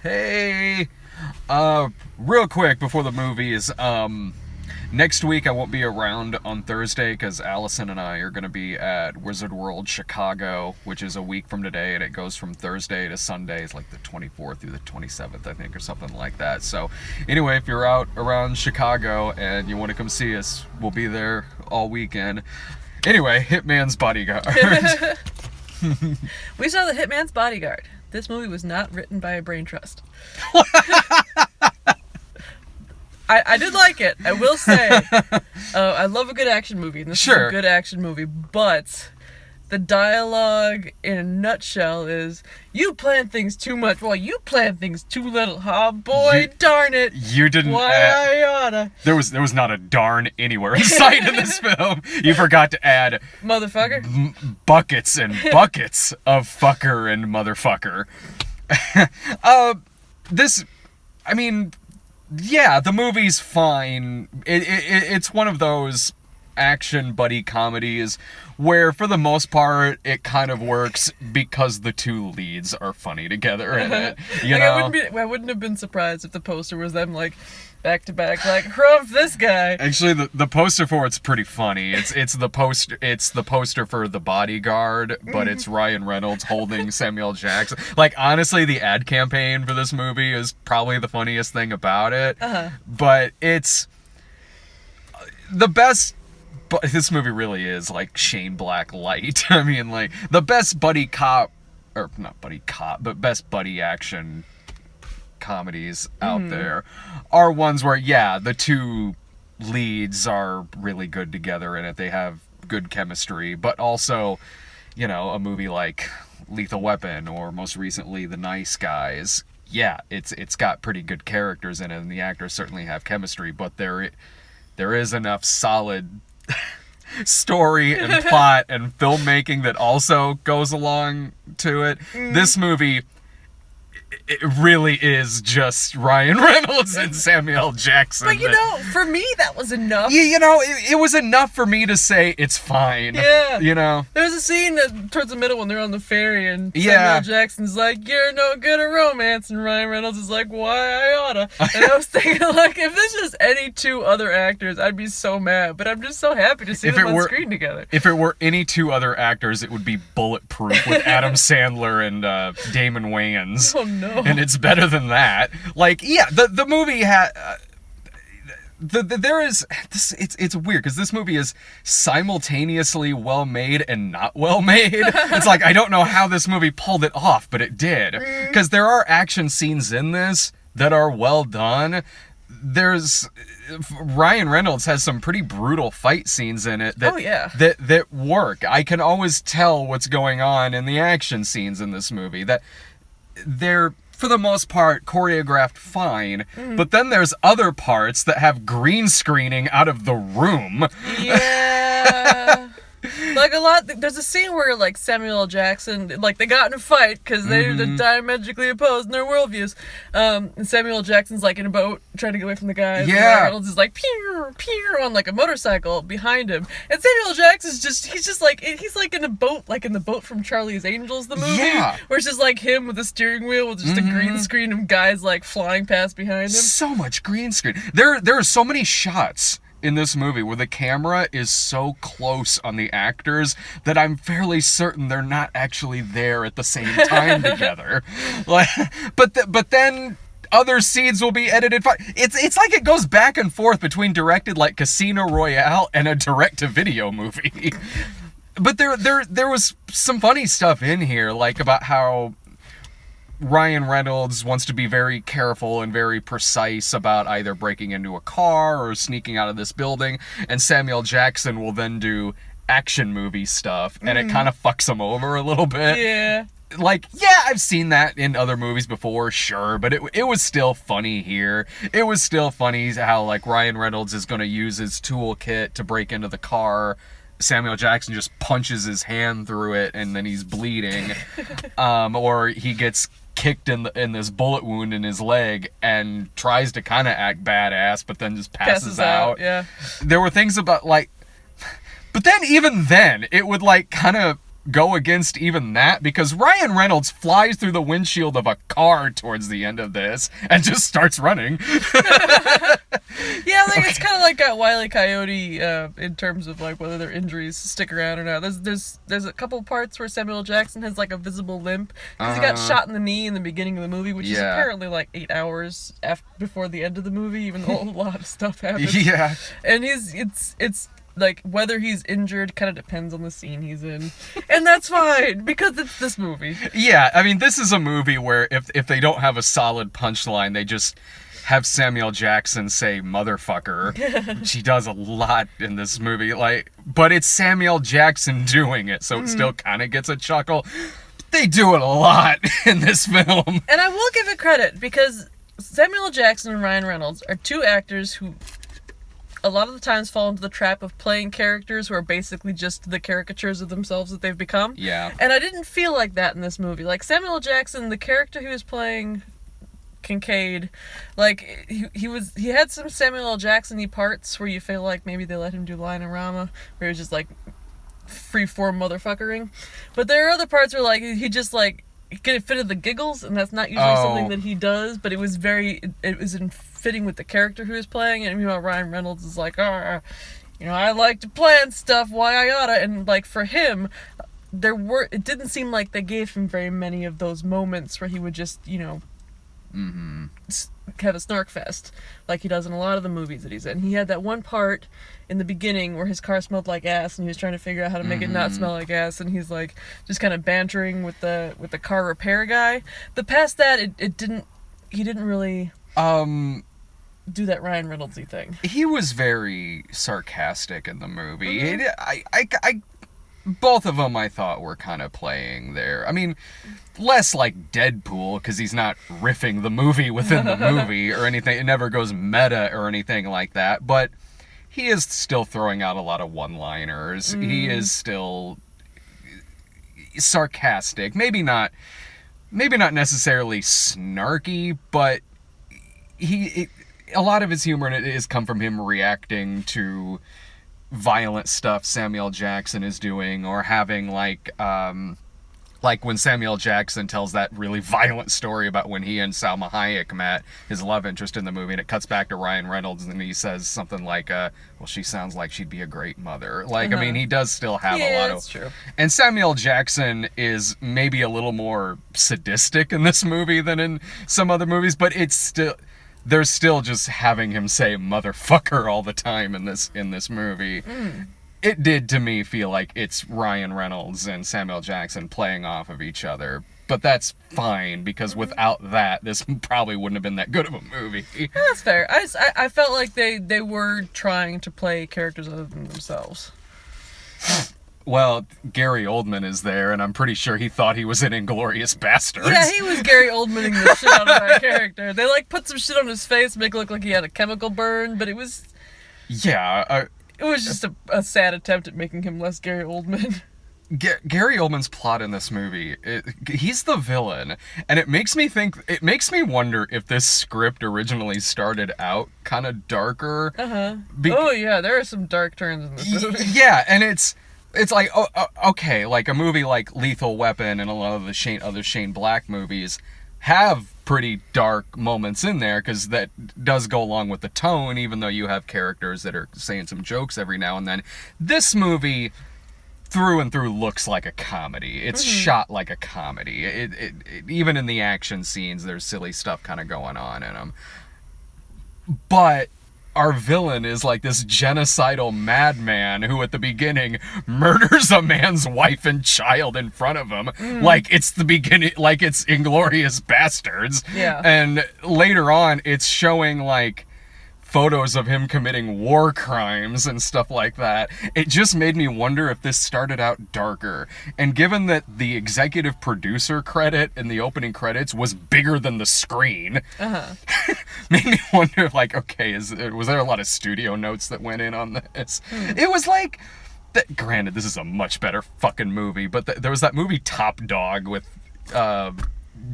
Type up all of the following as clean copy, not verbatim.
Hey, real quick before the movies, next week I won't be around on Thursday because Allison and I are going to be at Wizard World Chicago, which is a week from today, and it goes from Thursday to Sunday. It's like the 24th through the 27th, I think, or something like that. So, anyway, if you're out around Chicago and you want to come see us, we'll be there all weekend. Anyway, Hitman's Bodyguard. We saw The Hitman's Bodyguard. This movie was not written by a brain trust. I did like it, I will say. I love a good action movie, and this is a good action movie, but the dialogue in a nutshell is, you plan things too much, well, you plan things too little. Oh boy, darn it. You didn't. Why I oughta. There was not a darn anywhere in sight in this film. You forgot to add motherfucker. Buckets and buckets of fucker and motherfucker. The movie's fine. It's one of those action buddy comedies where, for the most part, it kind of works because the two leads are funny together in it. You know? I wouldn't have been surprised if the poster was them, like, back to back, like, hrumph this guy. Actually, the poster for it's pretty funny. It's the poster for The Bodyguard, but it's Ryan Reynolds holding Samuel Jackson. Like, honestly, the ad campaign for this movie is probably the funniest thing about it. But it's the best. But this movie really is like Shane Black light. I mean, like, the best buddy cop, or not buddy cop, but best buddy action comedies out there are ones where, yeah, the two leads are really good together in it. They have good chemistry, but also, you know, a movie like Lethal Weapon or most recently The Nice Guys. Yeah, it's got pretty good characters in it, and the actors certainly have chemistry, but there is enough solid story and plot and filmmaking that also goes along to it. This movie, it really is just Ryan Reynolds and Samuel Jackson. But, for me, that was enough. It was enough for me to say it's fine. Yeah. There's a scene towards the middle when they're on the ferry, and Samuel Jackson's like, you're no good at romance, and Ryan Reynolds is like, why I oughta. And I was thinking, like, if this was any two other actors, I'd be so mad, but I'm just so happy to see them on screen together. If it were any two other actors, it would be Bulletproof with Adam Sandler and Damon Wayans. Oh, no. And it's better than that. Like, yeah, the movie had... there is... It's weird, because this movie is simultaneously well-made and not well-made. It's like, I don't know how this movie pulled it off, but it did. Because there are action scenes in this that are well done. Ryan Reynolds has some pretty brutal fight scenes in it that work. I can always tell what's going on in the action scenes in this movie. That they're, for the most part, choreographed fine, but then there's other parts that have green screening out of the room. Yeah. Like, there's a scene where, like, Samuel Jackson, like, they got in a fight because they're diametrically opposed in their worldviews. And Samuel Jackson's, like, in a boat trying to get away from the guy. Yeah. And Reynolds is like, pew, pew, on, like, a motorcycle behind him. And Samuel Jackson's he's like in a boat, like in the boat from Charlie's Angels, the movie. Yeah. Where it's just, like, him with a steering wheel with just a green screen and guys, like, flying past behind him. So much green screen. There are so many shots in this movie where the camera is so close on the actors that I'm fairly certain they're not actually there at the same time together. Like, but then other scenes will be edited. It's like it goes back and forth between directed like Casino Royale and a direct-to-video movie. But there was some funny stuff in here, like about how Ryan Reynolds wants to be very careful and very precise about either breaking into a car or sneaking out of this building, and Samuel Jackson will then do action movie stuff, and it kind of fucks him over a little bit. Yeah. Like, yeah, I've seen that in other movies before, sure, but it was still funny here. It was still funny how, like, Ryan Reynolds is going to use his toolkit to break into the car. Samuel Jackson just punches his hand through it, and then he's bleeding. Or he gets kicked in this bullet wound in his leg and tries to kind of act badass, but then just passes out. Yeah. There were things about, like... But then, even then, it would, like, kind of go against even that, because Ryan Reynolds flies through the windshield of a car towards the end of this and just starts running. Yeah, like it's kind of like that Wile E. Coyote in terms of like whether their injuries stick around or not. There's a couple parts where Samuel Jackson has like a visible limp because he got shot in the knee in the beginning of the movie, which is apparently like 8 hours before the end of the movie, even though a lot of stuff happens. Yeah, and it's like whether he's injured kind of depends on the scene he's in, and that's fine because it's this movie. Yeah, I mean, this is a movie where if they don't have a solid punchline, they just have Samuel Jackson say motherfucker. She does a lot in this movie, like, but it's Samuel Jackson doing it, so it still kind of gets a chuckle. They do it a lot in this film. And I will give it credit because Samuel Jackson and Ryan Reynolds are two actors who a lot of the times fall into the trap of playing characters who are basically just the caricatures of themselves that they've become. Yeah. And I didn't feel like that in this movie. Like Samuel Jackson, the character he was playing, Kincaid, like he had some Samuel L. Jackson-y parts where you feel like maybe they let him do Line-O-Rama, where he was just like free-form motherfuckering. But there are other parts where like he just like get fit of the giggles, and that's not usually something that he does, but it was in fitting with the character who was playing it. And Ryan Reynolds is like, I like to plan stuff, why I oughta, and like for him, it didn't seem like they gave him very many of those moments where he would just, have a snark fest like he does in a lot of the movies that he's in. He had that one part in the beginning where his car smelled like ass and he was trying to figure out how to make it not smell like ass, and he's like just kind of bantering with the car repair guy. But past that, he didn't really do that Ryan Reynolds-y thing. He was very sarcastic in the movie. Both of them I thought were kind of playing there. I mean, less like Deadpool, because he's not riffing the movie within the movie or anything. It never goes meta or anything like that. But he is still throwing out a lot of one-liners. He is still sarcastic. Maybe not necessarily snarky, but a lot of his humor in it is come from him reacting to violent stuff Samuel Jackson is doing, or having like when Samuel Jackson tells that really violent story about when he and Salma Hayek met, his love interest in the movie, and it cuts back to Ryan Reynolds, and he says something like, well, she sounds like she'd be a great mother. Like, I mean, he does still have a lot of... that's true. And Samuel Jackson is maybe a little more sadistic in this movie than in some other movies, but it's still... They're still just having him say motherfucker all the time in this movie. It did to me feel like it's Ryan Reynolds and Samuel Jackson playing off of each other. But that's fine, because without that, this probably wouldn't have been that good of a movie. Yeah, that's fair. I felt like they were trying to play characters other than themselves. Well, Gary Oldman is there, and I'm pretty sure he thought he was in Inglourious Basterds. Yeah, he was Gary Oldmaning the shit out of that character. They like put some shit on his face, make it look like he had a chemical burn, but it was... Yeah. It was just a sad attempt at making him less Gary Oldman. Gary Oldman's plot in this movie, he's the villain, and it makes me wonder if this script originally started out kind of darker. Oh yeah, there are some dark turns in this movie. Yeah, and it's like, okay, like a movie like Lethal Weapon and a lot of the other Shane Black movies have pretty dark moments in there, because that does go along with the tone, even though you have characters that are saying some jokes every now and then. This movie, through and through, looks like a comedy. It's shot like a comedy. It even in the action scenes, there's silly stuff kind of going on in them. But our villain is like this genocidal madman who at the beginning murders a man's wife and child in front of him. Like it's the beginning, like it's Inglourious Basterds. Yeah. And later on, it's showing like photos of him committing war crimes and stuff like that. It just made me wonder if this started out darker. And given that the executive producer credit in the opening credits was bigger than the screen, made me wonder, like, okay, was there a lot of studio notes that went in on this? It was like, granted, this is a much better fucking movie, but there was that movie Top Dog with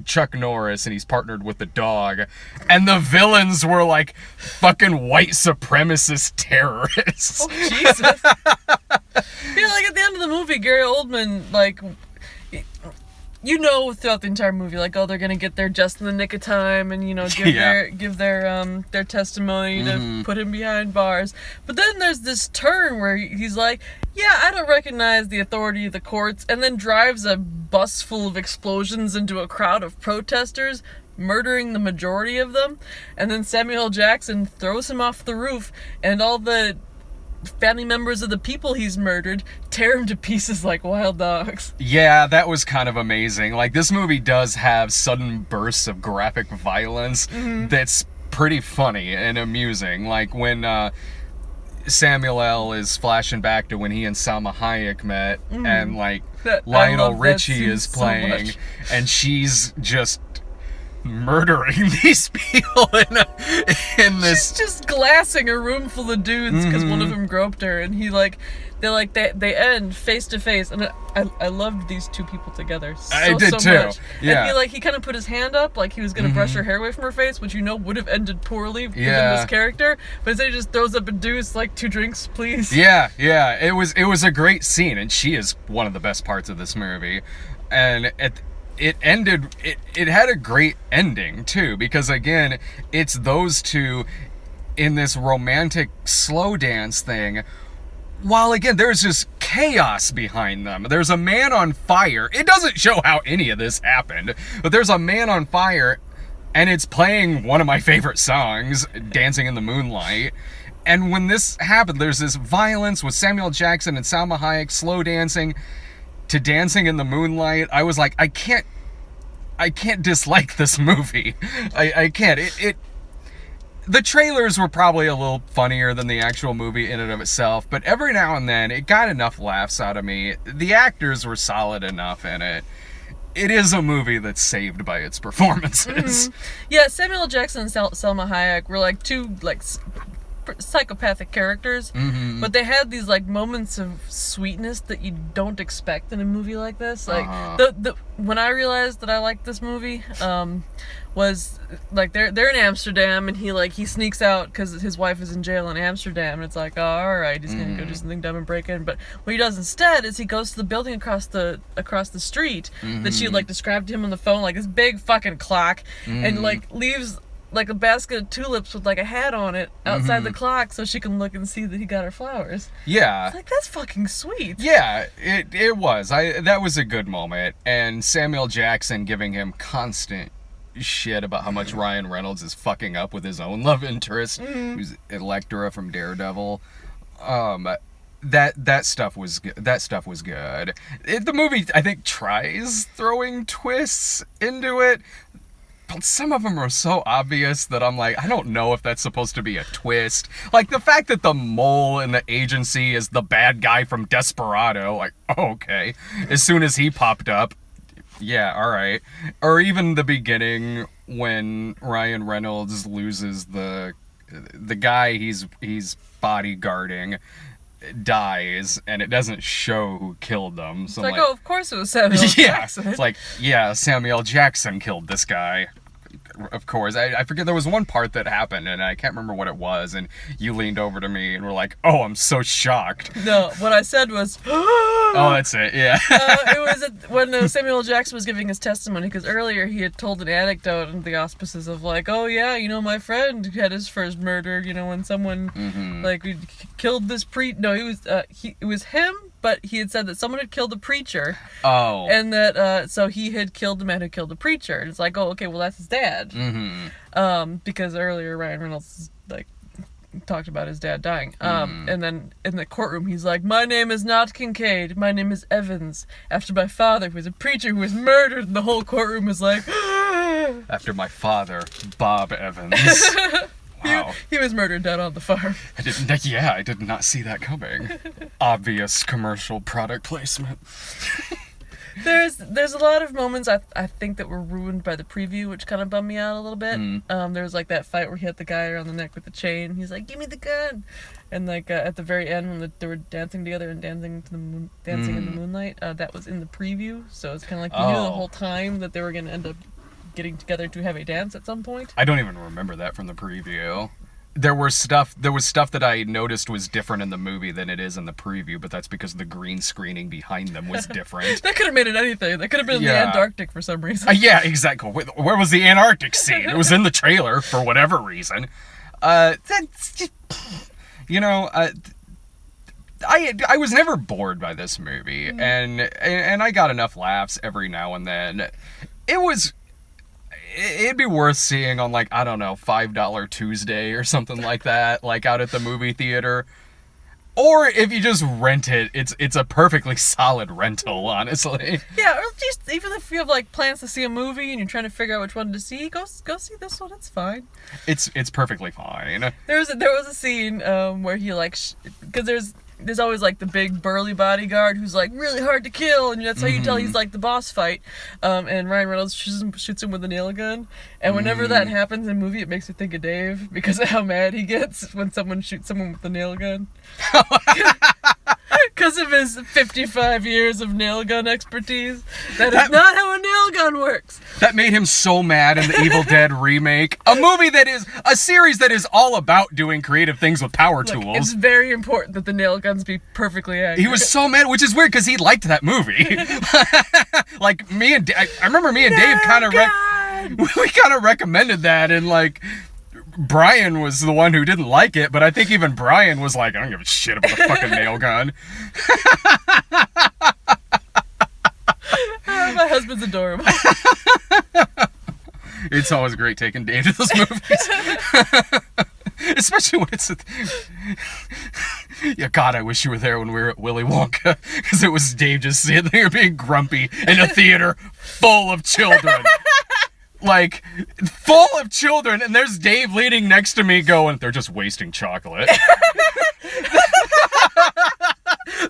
Chuck Norris, and he's partnered with the dog, and the villains were like fucking white supremacist terrorists. Oh, Jesus. like, at the end of the movie, Gary Oldman, like, you know, throughout the entire movie, like, oh, they're gonna get there just in the nick of time, and, you know, give their testimony to put him behind bars. But then there's this turn where he's like, yeah, I don't recognize the authority of the courts, and then drives a bus full of explosions into a crowd of protesters, murdering the majority of them. And then Samuel L. Jackson throws him off the roof, and all the family members of the people he's murdered tear him to pieces like wild dogs. Yeah, that was kind of amazing. Like, this movie does have sudden bursts of graphic violence that's pretty funny and amusing. Like, when Samuel L. is flashing back to when he and Salma Hayek met, and, like, Lionel Richie is playing, and she's just murdering these people in this. She's just glassing a room full of dudes because one of them groped her, and they end face to face, and I loved these two people together I did so too. much. Yeah. And he kind of put his hand up like he was gonna brush her hair away from her face, which would have ended poorly given this character. But instead he just throws up a deuce like, 2 drinks, please. Yeah. It was a great scene, and she is one of the best parts of this movie, and it had a great ending too, because again, it's those two in this romantic slow dance thing, while again there's just chaos behind them. There's a man on fire. It doesn't show how any of this happened, but there's a man on fire, and it's playing one of my favorite songs, Dancing in the Moonlight. And when this happened, there's this violence with Samuel Jackson and Salma Hayek slow dancing to Dancing in the Moonlight. I was like, I can't dislike this movie. I can't. The trailers were probably a little funnier than the actual movie in and of itself, but every now and then it got enough laughs out of me. The actors were solid enough in it. It is a movie that's saved by its performances. Yeah, Samuel L. Jackson and Salma Hayek were like two psychopathic characters, but they had these like moments of sweetness that you don't expect in a movie like this. Like when I realized that I liked this movie, was like they're in Amsterdam, and he sneaks out because his wife is in jail in Amsterdam, and it's like, oh, all right, he's gonna go do something dumb and break in. But what he does instead is he goes to the building across the street that she like described to him on the phone, like this big fucking clock, and like leaves like a basket of tulips with like a hat on it outside the clock so she can look and see that he got her flowers. Yeah. It's like, that's fucking sweet. Yeah, it was. That was a good moment. And Samuel Jackson giving him constant shit about how much Ryan Reynolds is fucking up with his own love interest, who's Electra from Daredevil. That stuff was good. The movie, I think, tries throwing twists into it, but some of them are so obvious that I'm like, I don't know if that's supposed to be a twist. Like, the fact that the mole in the agency is the bad guy from Desperado, like, oh, okay. As soon as he popped up, yeah, all right. Or even the beginning when Ryan Reynolds loses the guy he's bodyguarding dies, and it doesn't show who killed them. So it's like, oh, of course it was Samuel Jackson. It's like, yeah, Samuel Jackson killed this guy. Of course. I forget, there was one part that happened, and I can't remember what it was, and you leaned over to me and were like, oh, I'm so shocked. No, what I said was, oh, that's it, yeah. it was when Samuel Jackson was giving his testimony, because earlier he had told an anecdote in the auspices of like, oh yeah, my friend had his first murder, when someone like killed this it was him, but he had said that someone had killed the preacher. Oh. And that so he had killed the man who killed the preacher. And it's like, oh, okay, well, that's his dad. Because earlier Ryan Reynolds like talked about his dad dying. And then in the courtroom he's like, my name is not Kincaid, my name is Evans, after my father, who was a preacher who was murdered. And the whole courtroom was like, after my father, Bob Evans. Wow. He was murdered down on the farm. I did not see that coming. Obvious commercial product placement. There's a lot of moments I think that were ruined by the preview, which kind of bummed me out a little bit. There was like that fight where he hit the guy around the neck with the chain. He's like, "Give me the gun!" And like at the very end when they were dancing together and dancing in the moonlight, that was in the preview. So it's kind of like we knew the whole time that they were going to end up getting together to have a dance at some point. I don't even remember that from the preview. there was stuff that I noticed was different in the movie than it is in the preview, but that's because the green screening behind them was different. That could have made it anything. That could have been in the Antarctic for some reason. Yeah, exactly. Where was the Antarctic scene? It was in the trailer for whatever reason. That's just, you know, I was never bored by this movie, and I got enough laughs every now and then. It'd be worth seeing on, like, I don't know, $5 Tuesday or something like that, like out at the movie theater. Or if you just rent it, it's a perfectly solid rental, honestly. Yeah, or just even if you have like plans to see a movie and you're trying to figure out which one to see, go see this one. It's fine. It's perfectly fine. There was a scene where he like because there's always like the big burly bodyguard who's like really hard to kill, and that's how you tell he's like the boss fight. And Ryan Reynolds shoots him with a nail gun. And whenever that happens in a movie, it makes me think of Dave because of how mad he gets when someone shoots someone with a nail gun. Because of his 55 years of nail gun expertise. That is not how a nail gun works. That made him so mad in the Evil Dead remake. A series that is all about doing creative things with power tools. It's very important that the nail guns be perfectly accurate. He was so mad, which is weird because he liked that movie. Like, I remember me and Dave kind of we kind of recommended that, and like Brian was the one who didn't like it, but I think even Brian was like, I don't give a shit about the fucking nail gun. My husband's adorable. It's always great taking Dave to those movies. Especially when it's yeah, God, I wish you were there when we were at Willy Wonka, because it was Dave just sitting there being grumpy in a theater full of children. Like, full of children, and there's Dave leaning next to me going, they're just wasting chocolate.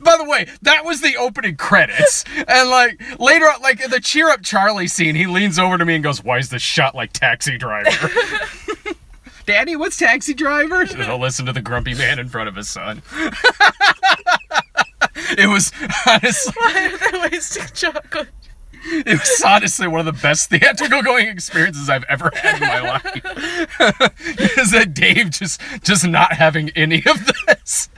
By the way, that was the opening credits. And, like, later on, like, in the Cheer Up Charlie scene, he leans over to me and goes, why is this shot like Taxi Driver? Daddy, what's Taxi Driver? And he'll listen to the grumpy man in front of his son. It was, honestly... Why are they wasting chocolate? It was honestly one of the best theatrical going experiences I've ever had in my life. Is that Dave just not having any of this.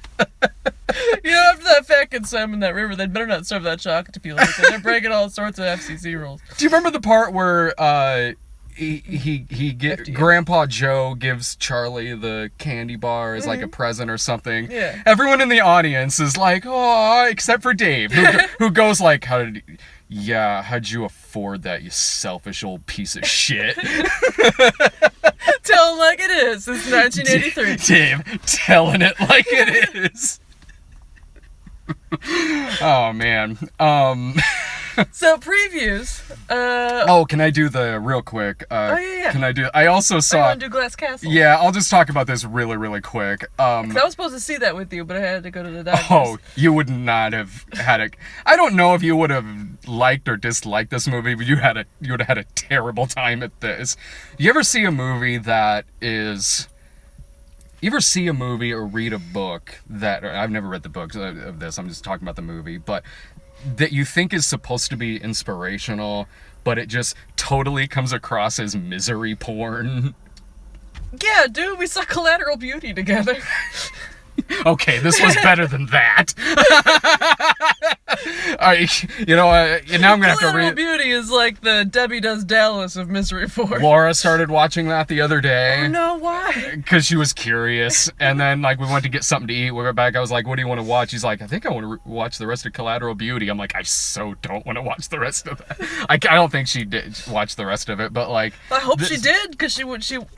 You know, after that fat kid swam in that river, they'd better not serve that chocolate to people. They're breaking all sorts of FCC rules. Do you remember the part where Grandpa Joe gives Charlie the candy bar as like a present or something? Yeah. Everyone in the audience is like, oh, except for Dave, who goes like, how'd you afford that, you selfish old piece of shit? Tell him like it is. It's 1983. Dave, telling it like it is. Oh, man. So, previews. Can I do the real quick? Yeah. Can I do... I also saw... I want to do Glass Castle. Yeah, I'll just talk about this really, really quick. 'Cause I was supposed to see that with you, but I had to go to the doctor. Oh, you would not have had a... I don't know if you would have liked or disliked this movie, but you would have had a terrible time at this. You ever see a movie that is... You ever see a movie or read a book that... I've never read the book of this, I'm just talking about the movie, but... that you think is supposed to be inspirational, but it just totally comes across as misery porn. Yeah, dude, we saw Collateral Beauty together. Okay, this was better than that. Now I'm gonna have to read. Collateral Beauty is like the Debbie Does Dallas of misery porn. Laura started watching that the other day. Oh no, why? Because she was curious, and then like we went to get something to eat. We went back. I was like, "What do you want to watch?" She's like, "I think I want to watch the rest of Collateral Beauty." I'm like, "I so don't want to watch the rest of that." I don't think she did watch the rest of it, but like, I hope she did, because she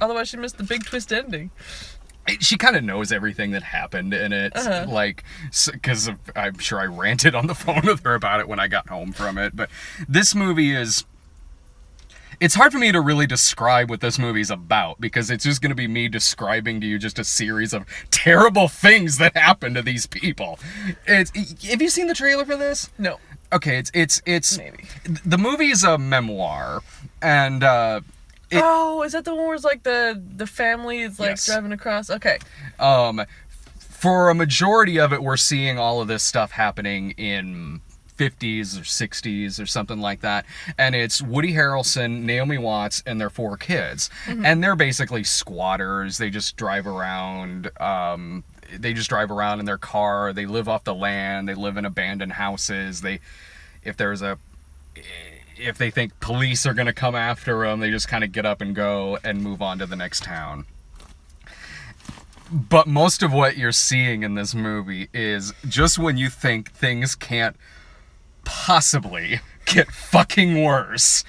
otherwise she missed the big twist ending. She kind of knows everything that happened in it, like, because I'm sure I ranted on the phone with her about it when I got home from it. But this movie is... It's hard for me to really describe what this movie's about, because it's just going to be me describing to you just a series of terrible things that happen to these people. Have you seen the trailer for this? No. Okay, it's maybe. The movie is a memoir, and... is that the one where it's like the family is like Yes. driving across? Okay. For a majority of it, we're seeing all of this stuff happening in 50s or 60s or something like that. And it's Woody Harrelson, Naomi Watts, and their 4 kids. And they're basically squatters. They just drive around. They just drive around in their car. They live off the land. They live in abandoned houses. If they think police are going to come after them, they just kind of get up and go and move on to the next town. But most of what you're seeing in this movie is just when you think things can't possibly get fucking worse.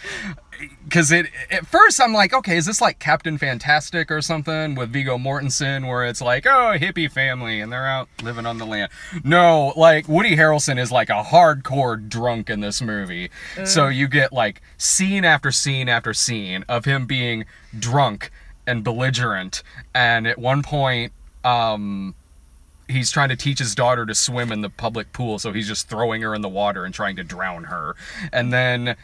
Because at first I'm like, okay, is this like Captain Fantastic or something with Viggo Mortensen, where it's like, oh, a hippie family and they're out living on the land? No, like Woody Harrelson is like a hardcore drunk in this movie. So you get like scene after scene after scene of him being drunk and belligerent, and at one point he's trying to teach his daughter to swim in the public pool, so he's just throwing her in the water and trying to drown her. And then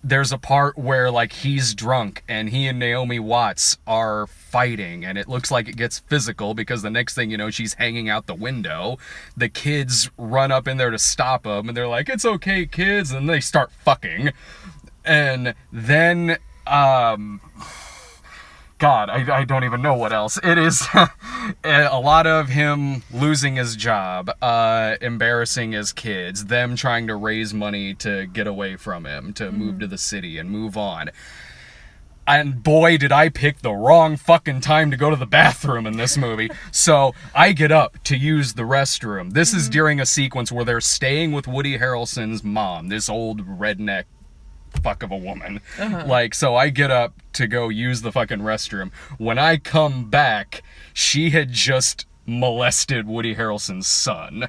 there's a part where like he's drunk and he and Naomi Watts are fighting, and it looks like it gets physical because the next thing you know, she's hanging out the window. The kids run up in there to stop him, and they're like, "It's okay, kids," and they start fucking. And then God, I don't even know what else. It is a lot of him losing his job, embarrassing his kids, them trying to raise money to get away from him, to move to the city and move on. And boy, did I pick the wrong fucking time to go to the bathroom in this movie. So I get up to use the restroom. This is during a sequence where they're staying with Woody Harrelson's mom, this old redneck fuck of a woman. Like, so I get up to go use the fucking restroom. When I come back, she had just molested Woody Harrelson's son.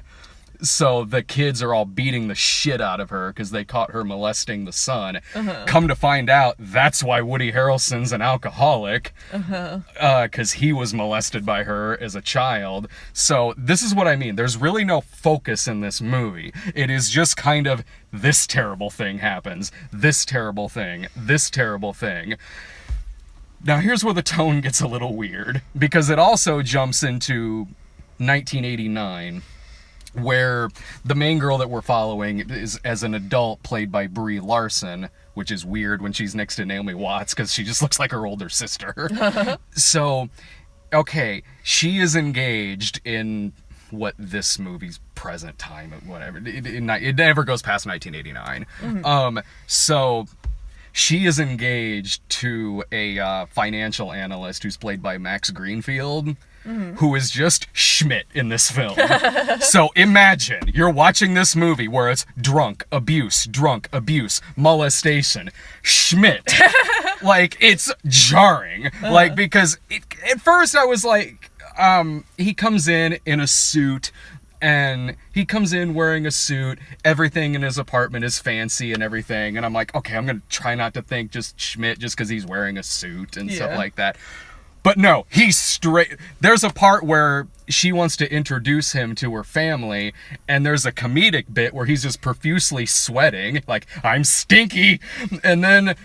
So the kids are all beating the shit out of her because they caught her molesting the son. Come to find out, that's why Woody Harrelson's an alcoholic. Because he was molested by her as a child. So this is what I mean. There's really no focus in this movie. It is just kind of, this terrible thing happens. This terrible thing. This terrible thing. Now here's where the tone gets a little weird. Because it also jumps into 1989. Where the main girl that we're following is, as an adult, played by Brie Larson, which is weird when she's next to Naomi Watts because she just looks like her older sister. So, okay, she is engaged in what this movie's present time, whatever. It never goes past 1989. So she is engaged to a financial analyst who's played by Max Greenfield. Who is just Schmidt in this film. So imagine you're watching this movie where it's drunk, abuse, molestation, Schmidt. Like, it's jarring. Like, because at first I was like, he comes in a suit, and he comes in wearing a suit. Everything in his apartment is fancy and everything. And I'm like, okay, I'm going to try not to think just Schmidt just because he's wearing a suit and stuff like that. But no, he's straight. There's a part where she wants to introduce him to her family, and there's a comedic bit where he's just profusely sweating, like, I'm stinky. And then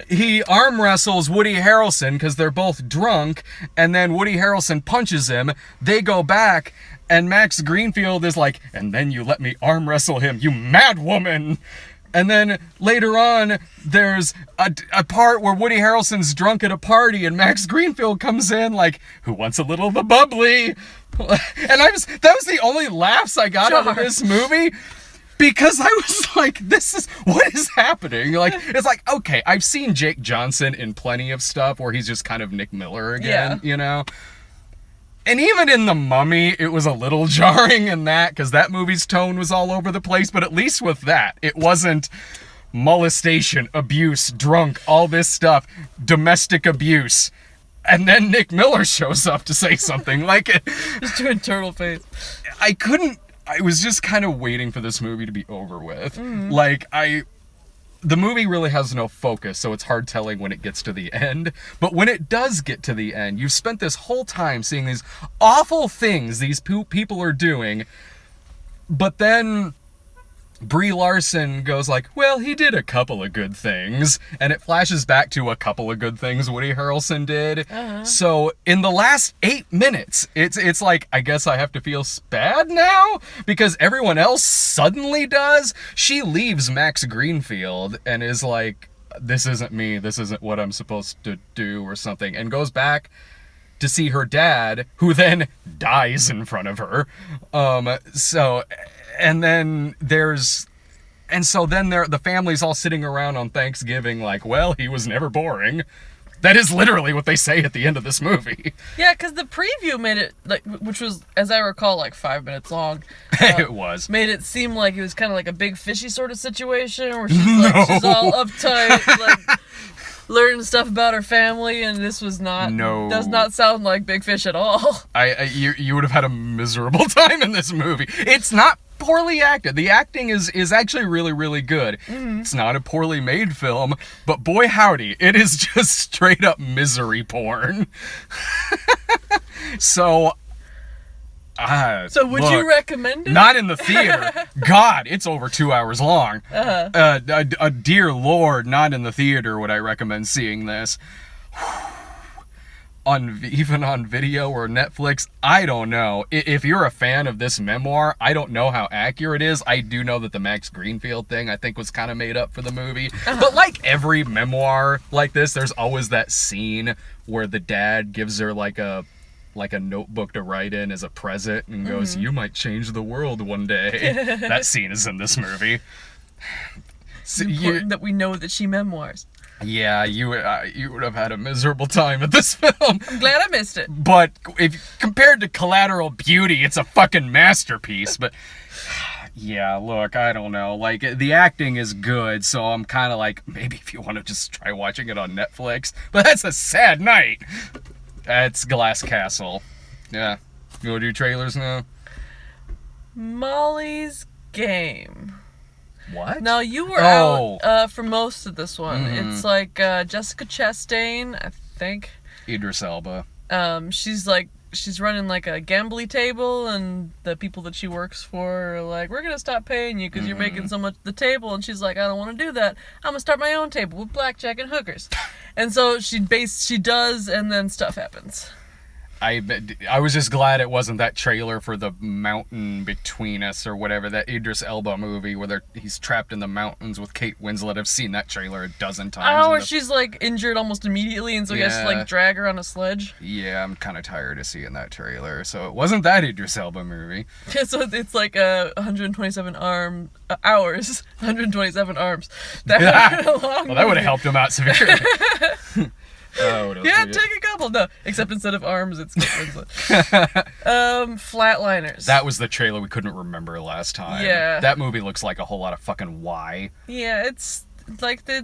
he arm wrestles Woody Harrelson because they're both drunk, and then Woody Harrelson punches him. They go back, and Max Greenfield is like, and then you let me arm wrestle him, you mad woman. And then later on, there's a part where Woody Harrelson's drunk at a party and Max Greenfield comes in like, who wants a little of the bubbly? And that was the only laughs I got out of this movie. Because I was like, what is happening? Like, it's like, okay, I've seen Jake Johnson in plenty of stuff where he's just kind of Nick Miller again, you know? And even in The Mummy, it was a little jarring in that, because that movie's tone was all over the place, but at least with that, it wasn't molestation, abuse, drunk, all this stuff, domestic abuse, and then Nick Miller shows up to say something like it. Just doing turtle face. I was just kind of waiting for this movie to be over with. Like, the movie really has no focus, so it's hard telling when it gets to the end. But when it does get to the end, you've spent this whole time seeing these awful things these people are doing, but then Brie Larson goes like, well, he did a couple of good things, and it flashes back to a couple of good things Woody Harrelson did. So in the last 8 minutes, it's like, I guess I have to feel bad now because everyone else suddenly does. She leaves Max Greenfield and is like, this isn't me, this isn't what I'm supposed to do or something, and goes back to see her dad, who then dies in front of her. The family's all sitting around on Thanksgiving like, well, he was never boring. That is literally what they say at the end of this movie. Yeah, because the preview made it, like, which was, as I recall, like 5 minutes long. It was. Made it seem like it was kind of like a Big Fishy sort of situation where she's all uptight, like, learning stuff about her family, and this was not. No. Does not sound like Big Fish at all. You would have had a miserable time in this movie. It's not poorly acted. The acting is actually really, really good. It's not a poorly made film, but boy howdy, it is just straight up misery porn. So would you recommend it? Not in the theater. God, it's over 2 hours long. Dear Lord, not in the theater would I recommend seeing this. Even on video or Netflix, I don't know. If you're a fan of this memoir, I don't know how accurate it is. I do know that the Max Greenfield thing, I think, was kind of made up for the movie. But like every memoir like this, there's always that scene where the dad gives her like a notebook to write in as a present and goes, you might change the world one day. That scene is in this movie. It's important that we know that she memoirs. Yeah, you would have had a miserable time at this film. I'm glad I missed it. But if compared to Collateral Beauty, it's a fucking masterpiece. But yeah, look, I don't know. Like, the acting is good, so I'm kind of like, maybe if you want to just try watching it on Netflix. But that's a sad night. That's Glass Castle. Yeah. You want to do trailers now? Molly's Game. What? Now, you were out for most of this one. It's like Jessica Chastain, I think. Idris Elba. She's running like a gambly table, and the people that she works for are like, we're gonna stop paying you because you're making so much at the table. And she's like, I don't want to do that. I'm gonna start my own table with blackjack and hookers. And so she does, and then stuff happens. I was just glad it wasn't that trailer for The Mountain Between Us or whatever, that Idris Elba movie where he's trapped in the mountains with Kate Winslet. I've seen that trailer a dozen times. Oh, where she's like injured almost immediately, and so he has to like drag her on a sledge. Yeah, I'm kind of tired of seeing that trailer. So it wasn't that Idris Elba movie. Yeah, so it's like 127 hours, 127 arms. That would have helped him out severely. Yeah, take a couple. No, except instead of arms, it's Kate Winslet. Flatliners. That was the trailer we couldn't remember last time. Yeah. That movie looks like a whole lot of fucking why. Yeah, it's like they're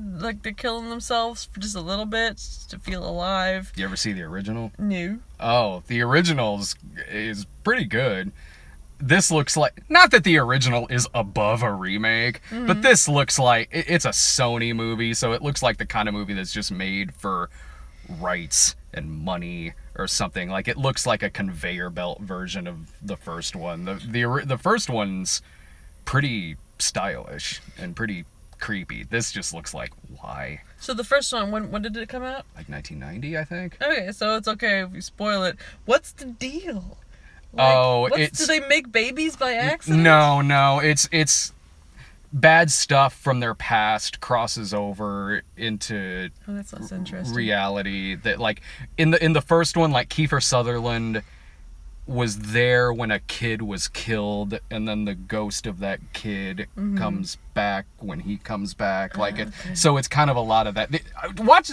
killing themselves for just a little bit to feel alive. You ever see the original? No. Oh, the original is pretty good. This looks like, not that the original is above a remake, but this looks like it's a Sony movie, so it looks like the kind of movie that's just made for rights and money or something. Like, it looks like a conveyor belt version of the first one. The first one's pretty stylish and pretty creepy. This just looks like, why? So the first one, when did it come out? Like 1990, I think. Okay, so it's okay if you spoil it. What's the deal? Like, do they make babies by accident? No, it's bad stuff from their past crosses over into that's less interesting. Reality. That, like, in the first one, like, Kiefer Sutherland was there when a kid was killed, and then the ghost of that kid comes back when he comes back. Like, so it's kind of a lot of that.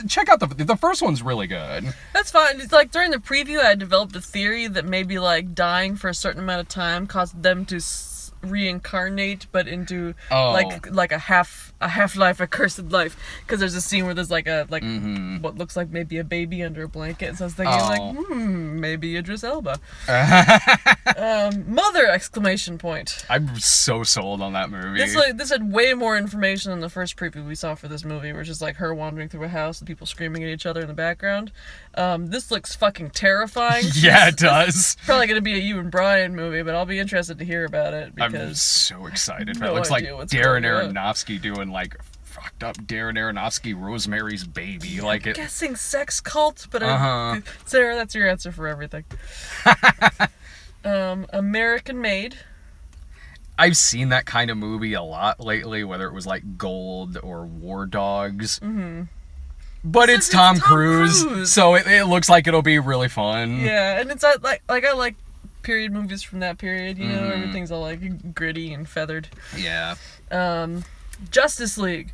Check out the first one's really good. That's fine. It's like during the preview, I developed a theory that maybe like dying for a certain amount of time caused them to reincarnate, but into like a half a half-life, a cursed life. Because there's a scene where there's like what looks like maybe a baby under a blanket. And so I was thinking maybe Idris Elba. Mother! Exclamation point. I'm so sold on that movie. This had way more information than the first preview we saw for this movie, where it's just like her wandering through a house and people screaming at each other in the background. This looooks fucking terrifying. Yeah, it does. It's probably going to be a you and Brian movie, but I'll be interested to hear about it. Because I'm so excited. No it looks like Darren Aronofsky doing like fucked up Darren Aronofsky Rosemary's Baby. Like I'm it. Guessing sex cult, but Sarah, that's your answer for everything. American Made. I've seen that kind of movie a lot lately, whether it was like Gold or War Dogs. Mm-hmm. But it's Tom Cruise, so it looks like it'll be really fun. Yeah, and it's like I like period movies from that period, you know, everything's all like gritty and feathered. Yeah. Justice League.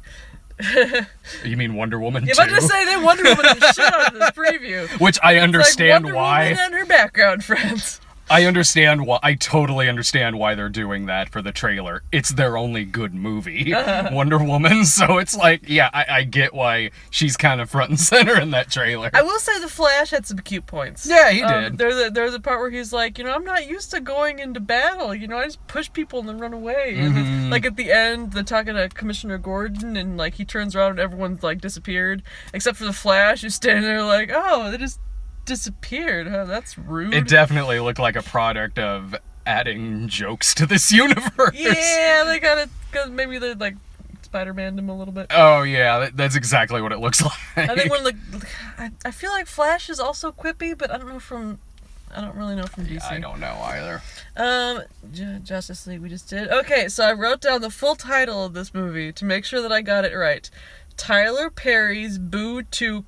You mean Wonder Woman? You're about to say they Wonder Woman the shit out of this preview. Which I understand like why. Wonder Woman and her background friends. I understand why. I totally understand why they're doing that for the trailer. It's their only good movie, Wonder Woman. So it's like, yeah, I get why she's kind of front and center in that trailer. I will say the Flash had some cute points. Yeah, he did. There's a part where he's like, you know, I'm not used to going into battle. You know, I just push people and then run away. And then, like at the end, they're talking to Commissioner Gordon, and like he turns around and everyone's like disappeared, except for the Flash, who's standing there like, oh, they just disappeared. Huh? That's rude. It definitely looked like a product of adding jokes to this universe. Yeah, they got it. Maybe they like Spider-Man'd him a little bit. Oh yeah, that's exactly what it looks like. I think I feel like Flash is also quippy, but I don't really know from DC. I don't know either. Justice League we just did. Okay, so I wrote down the full title of this movie to make sure that I got it right. Tyler Perry's Boo 2: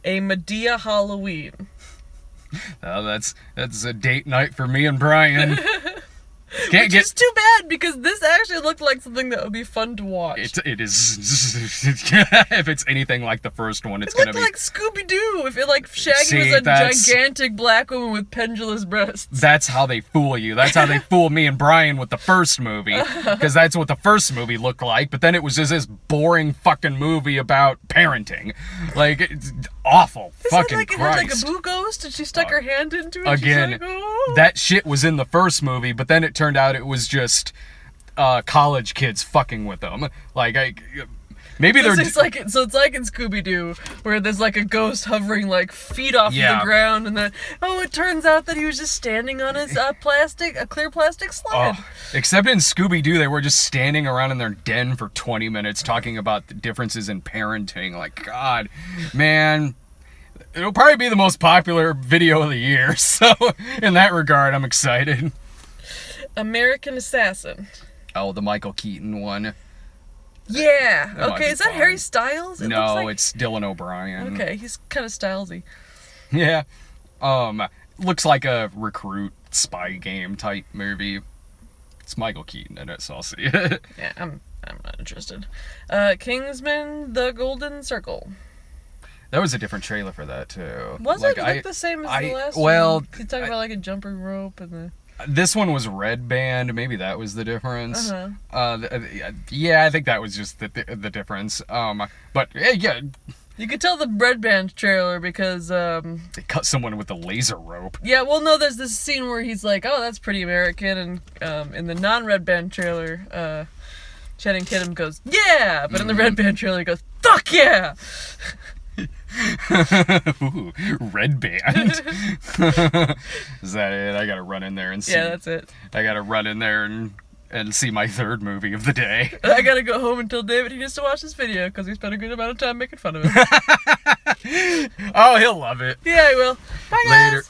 A Medea Halloween. Oh, that's a date night for me and Brian. Which is too bad, because this actually looked like something that would be fun to watch. It is. If it's anything like the first one, it's gonna be like Scooby-Doo. If it like Shaggy was a gigantic black woman with pendulous breasts. That's how they fool you. That's how they fool me and Brian with the first movie, because that's what the first movie looked like. But then it was just this boring fucking movie about parenting. Like, it's awful. Fucking Christ. It had like a boo ghost, and she stuck her hand into it. Again, like, oh. That shit was in the first movie, but then it turned out it was just college kids fucking with them. Like, maybe they're... It's like in Scooby-Doo, where there's like a ghost hovering like feet off the ground, and then, it turns out that he was just standing on his a clear plastic slide. Oh, except in Scooby-Doo, they were just standing around in their den for 20 minutes talking about the differences in parenting. Like, God, man... It'll probably be the most popular video of the year, so in that regard, I'm excited. American Assassin. Oh, the Michael Keaton one. Yeah. Okay, is that fun. Harry Styles? No, it's Dylan O'Brien. Okay, he's kind of stylesy. Yeah. Looks like a recruit spy game type movie. It's Michael Keaton in it, so I'll see it. Yeah, I'm not interested. Kingsman: The Golden Circle. There was a different trailer for that too. Was it looked the same as the last one? Well, you talking about like a jumper rope and the... This one was red band. Maybe that was the difference. Yeah, I think that was just the difference. But yeah. You could tell the red band trailer because they cut someone with a laser rope. Yeah, well, no, there's this scene where he's like, "Oh, that's pretty American," and in the non-red band trailer, Channing Tatum goes, "Yeah," but in the red band trailer, he goes, "Fuck yeah!" Ooh, red band. Is that it? I gotta run in there and see. Yeah, that's it. I gotta run in there and see my third movie of the day. I gotta go home and tell David he needs to watch this video because we spent a good amount of time making fun of him. Oh, he'll love it. Yeah, he will. Bye, guys. Later.